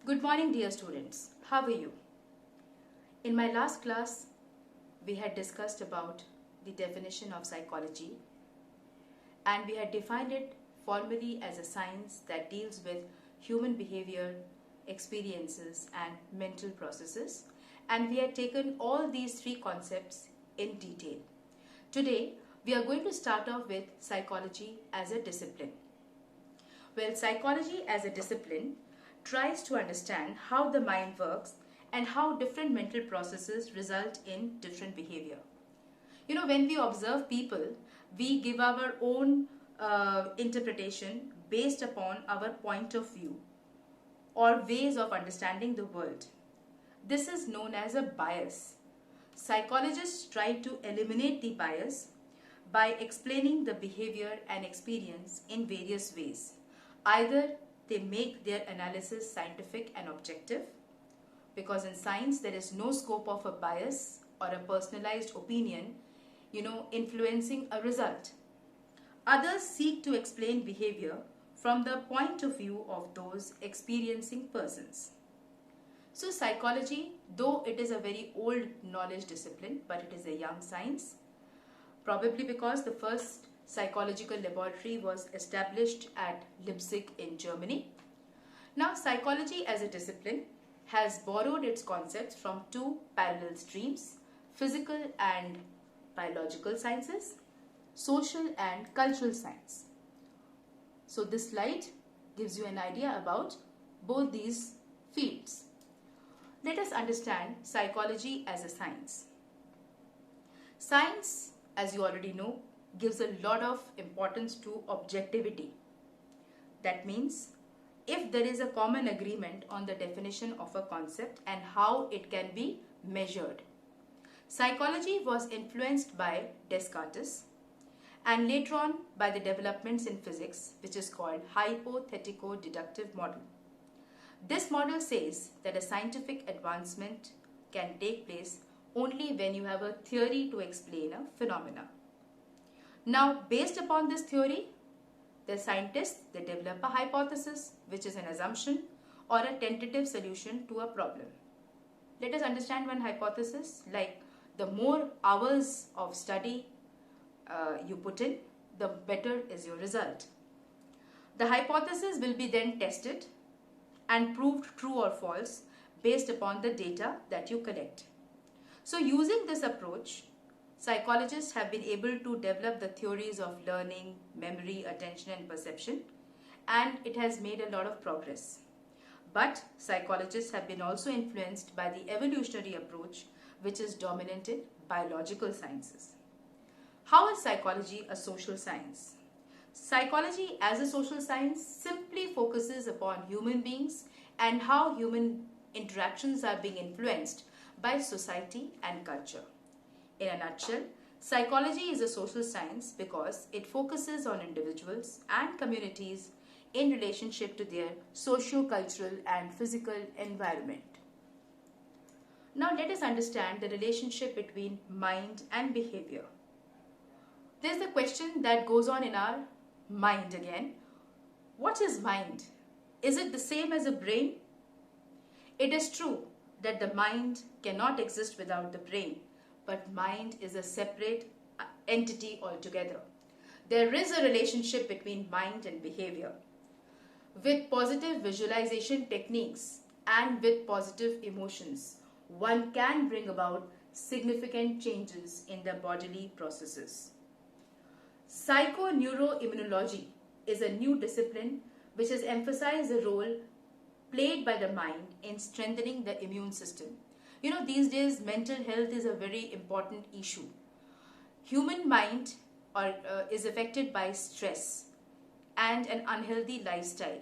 Good morning, dear students. How are you? In my last class, we had discussed about the definition of psychology, and we had defined it formally as a science that deals with human behavior, experiences, and mental processes. And we had taken all these three concepts in detail. Today, we are going to start off with psychology as a discipline. Well, psychology as a discipline tries to understand how the mind works and how different mental processes result in different behavior. When we observe people, we give our own interpretation based upon our point of view or ways of understanding the world. This is known as a bias. Psychologists try to eliminate the bias by explaining the behavior and experience in various ways. Either they make their analysis scientific and objective, because in science there is no scope of a bias or a personalized opinion, influencing a result. Others seek to explain behavior from the point of view of those experiencing persons. So psychology, though it is a very old knowledge discipline, but it is a young science, probably because the first psychological laboratory was established at Leipzig in Germany. Now, psychology as a discipline has borrowed its concepts from two parallel streams: physical and biological sciences, social and cultural science. So this slide gives you an idea about both these fields. Let us understand psychology as a science. Science, as you already know, gives a lot of importance to objectivity. That means if there is a common agreement on the definition of a concept and how it can be measured. Psychology was influenced by Descartes and later on by the developments in physics, which is called hypothetico-deductive model. This model says that a scientific advancement can take place only when you have a theory to explain a phenomena. Now, based upon this theory, the scientists, they develop a hypothesis, which is an assumption or a tentative solution to a problem. Let us understand one hypothesis, like the more hours of study you put in, the better is your result. The hypothesis will be then tested and proved true or false based upon the data that you collect. So using this approach, psychologists have been able to develop the theories of learning, memory, attention and perception, and it has made a lot of progress. But psychologists have been also influenced by the evolutionary approach, which is dominant in biological sciences. How is psychology a social science? Psychology as a social science simply focuses upon human beings and how human interactions are being influenced by society and culture. In a nutshell, psychology is a social science because it focuses on individuals and communities in relationship to their socio-cultural and physical environment. Now let us understand the relationship between mind and behavior. There's the question that goes on in our mind again. What is mind? Is it the same as a brain? It is true that the mind cannot exist without the brain, but mind is a separate entity altogether. There is a relationship between mind and behavior. With positive visualization techniques and with positive emotions, one can bring about significant changes in the bodily processes. Psychoneuroimmunology is a new discipline which has emphasized the role played by the mind in strengthening the immune system. These days mental health is a very important issue. Human mind is affected by stress and an unhealthy lifestyle.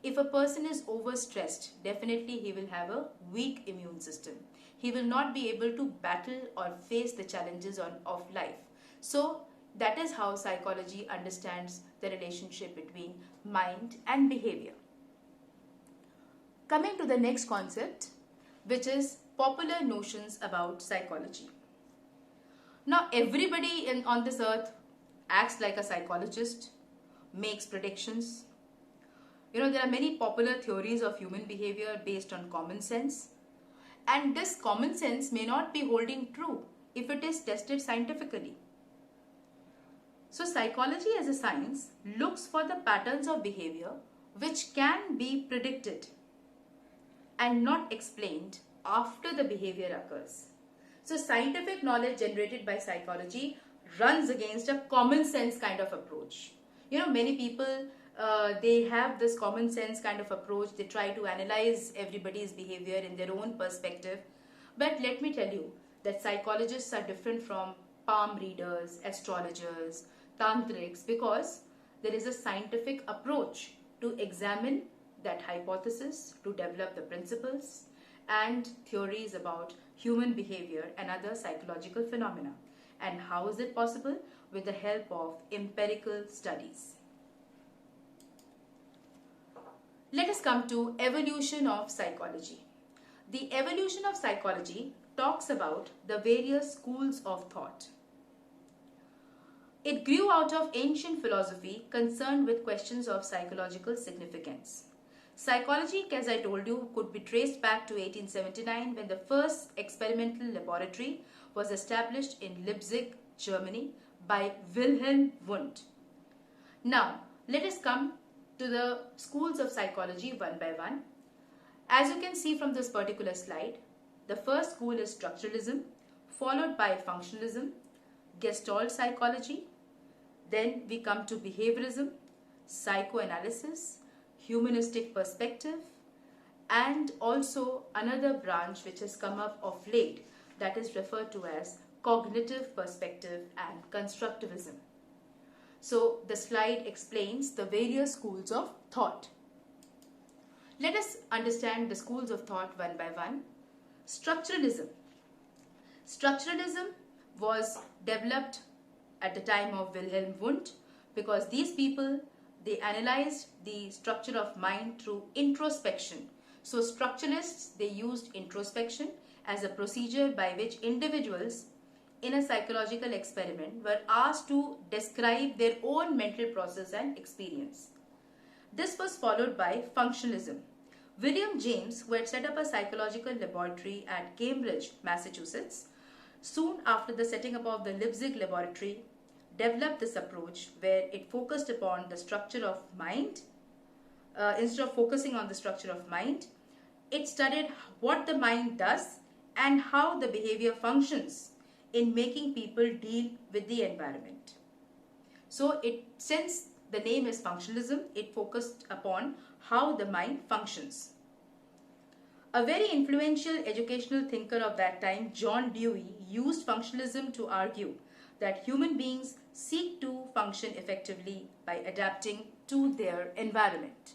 If a person is overstressed, definitely he will have a weak immune system. He will not be able to battle or face the challenges of life. So that is how psychology understands the relationship between mind and behavior. Coming to the next concept, which is popular notions about psychology. Now, everybody on this earth acts like a psychologist, makes predictions. There are many popular theories of human behavior based on common sense, and this common sense may not be holding true if it is tested scientifically. So, psychology as a science looks for the patterns of behavior which can be predicted and not explained after the behavior occurs. So, scientific knowledge generated by psychology runs against a common sense kind of approach. Many people they have this common sense kind of approach. They try to analyze everybody's behavior in their own perspective. But let me tell you that psychologists are different from palm readers, astrologers, tantrics, because there is a scientific approach to examine that hypothesis, to develop the principles and theories about human behavior and other psychological phenomena. And how is it possible? With the help of empirical studies. Let us come to evolution of psychology. The evolution of psychology talks about the various schools of thought. It grew out of ancient philosophy concerned with questions of psychological significance. Psychology, as I told you, could be traced back to 1879 when the first experimental laboratory was established in Leipzig, Germany by Wilhelm Wundt. Now, let us come to the schools of psychology one by one. As you can see from this particular slide, the first school is structuralism, followed by functionalism, Gestalt psychology. Then we come to behaviorism, psychoanalysis, humanistic perspective, and also another branch which has come up of late that is referred to as cognitive perspective and constructivism. So the slide explains the various schools of thought. Let us understand the schools of thought one by one. Structuralism. Structuralism was developed at the time of Wilhelm Wundt because these people, they analyzed the structure of mind through introspection. So structuralists, they used introspection as a procedure by which individuals in a psychological experiment were asked to describe their own mental process and experience. This was followed by functionalism. William James, who had set up a psychological laboratory at Cambridge, Massachusetts, soon after the setting up of the Leipzig laboratory, developed this approach where it focused upon the structure of mind. Instead of focusing on the structure of mind, it studied what the mind does and how the behavior functions in making people deal with the environment. So since the name is functionalism, it focused upon how the mind functions. A very influential educational thinker of that time, John Dewey, used functionalism to argue that human beings seek to function effectively by adapting to their environment.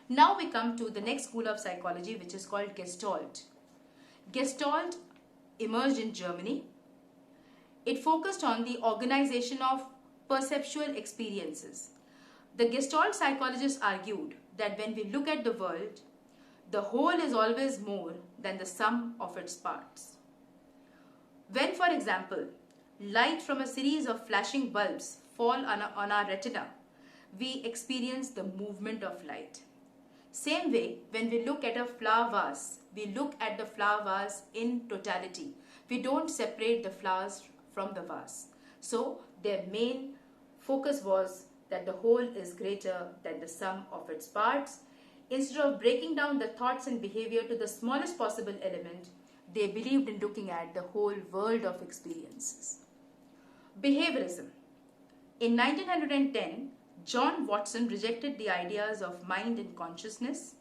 Now we come to the next school of psychology, which is called Gestalt. Gestalt emerged in Germany. It focused on the organization of perceptual experiences. The Gestalt psychologists argued that when we look at the world, the whole is always more than the sum of its parts. When, for example, light from a series of flashing bulbs fall on our retina, we experience the movement of light. Same way, when we look at a flower vase, we look at the flower vase in totality. We don't separate the flowers from the vase. So their main focus was that the whole is greater than the sum of its parts. Instead of breaking down the thoughts and behavior to the smallest possible element, they believed in looking at the whole world of experiences. Behaviorism. In 1910, John Watson rejected the ideas of mind and consciousness.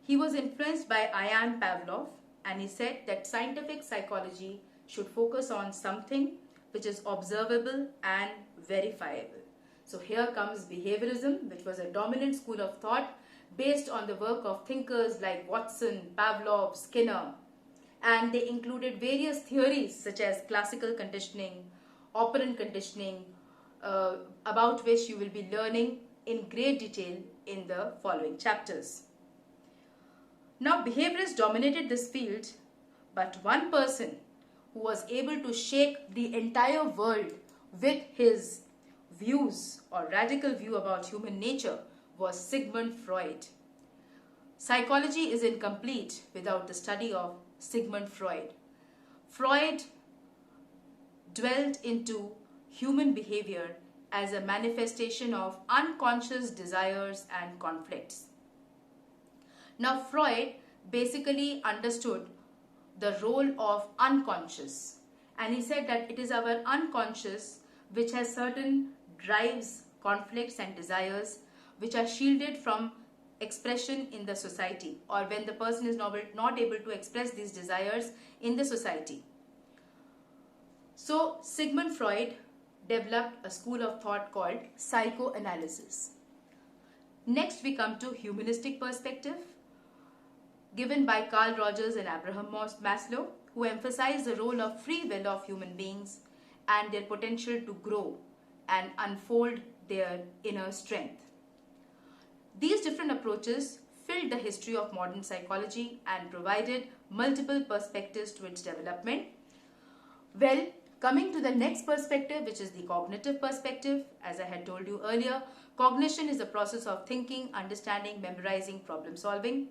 He was influenced by Ivan Pavlov, and he said that scientific psychology should focus on something which is observable and verifiable. So here comes behaviorism, which was a dominant school of thought based on the work of thinkers like Watson, Pavlov, Skinner, and they included various theories such as classical conditioning, operant conditioning, about which you will be learning in great detail in the following chapters. Now, behaviorists dominated this field, but one person who was able to shake the entire world with his views or radical view about human nature was Sigmund Freud. Psychology is incomplete without the study of Sigmund Freud. Freud dwelt into human behavior as a manifestation of unconscious desires and conflicts. Now, Freud basically understood the role of unconscious, and he said that it is our unconscious which has certain drives, conflicts and desires which are shielded from expression in the society, or when the person is not able to express these desires in the society. So Sigmund Freud developed a school of thought called psychoanalysis. Next we come to humanistic perspective given by Carl Rogers and Abraham Maslow, who emphasize the role of free will of human beings and their potential to grow and unfold their inner strength. These different approaches filled the history of modern psychology and provided multiple perspectives to its development. Well, coming to the next perspective, which is the cognitive perspective, as I had told you earlier, cognition is the process of thinking, understanding, memorizing, problem solving.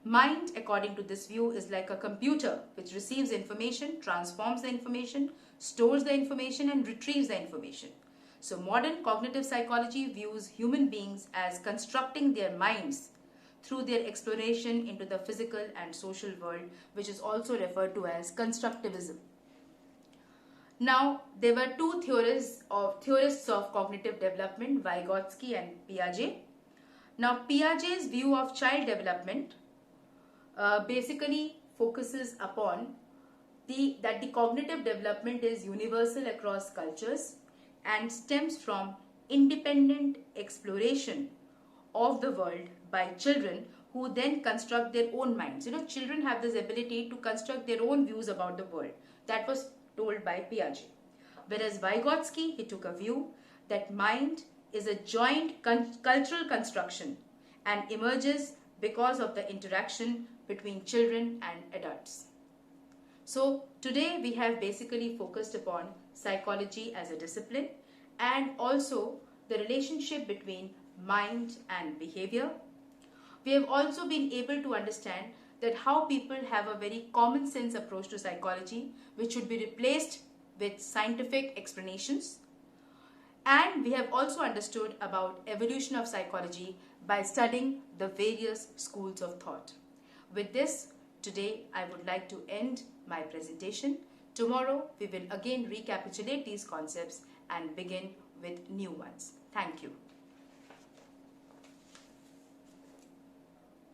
Mind, according to this view, is like a computer which receives information, transforms the information, stores the information and retrieves the information. So modern cognitive psychology views human beings as constructing their minds through their exploration into the physical and social world, which is also referred to as constructivism. Now, there were two theorists of cognitive development, Vygotsky and Piaget. Now, Piaget's view of child development basically focuses upon that the cognitive development is universal across cultures and stems from independent exploration of the world by children who then construct their own minds. You know, children have this ability to construct their own views about the world. That was told by Piaget. Whereas Vygotsky, he took a view that mind is a joint cultural construction and emerges because of the interaction between children and adults. So today we have basically focused upon psychology as a discipline and also the relationship between mind and behavior. We have also been able to understand that how people have a very common sense approach to psychology which should be replaced with scientific explanations. And we have also understood about evolution of psychology by studying the various schools of thought. With this, today I would like to end my presentation. Tomorrow we will again recapitulate these concepts and begin with new ones. Thank you.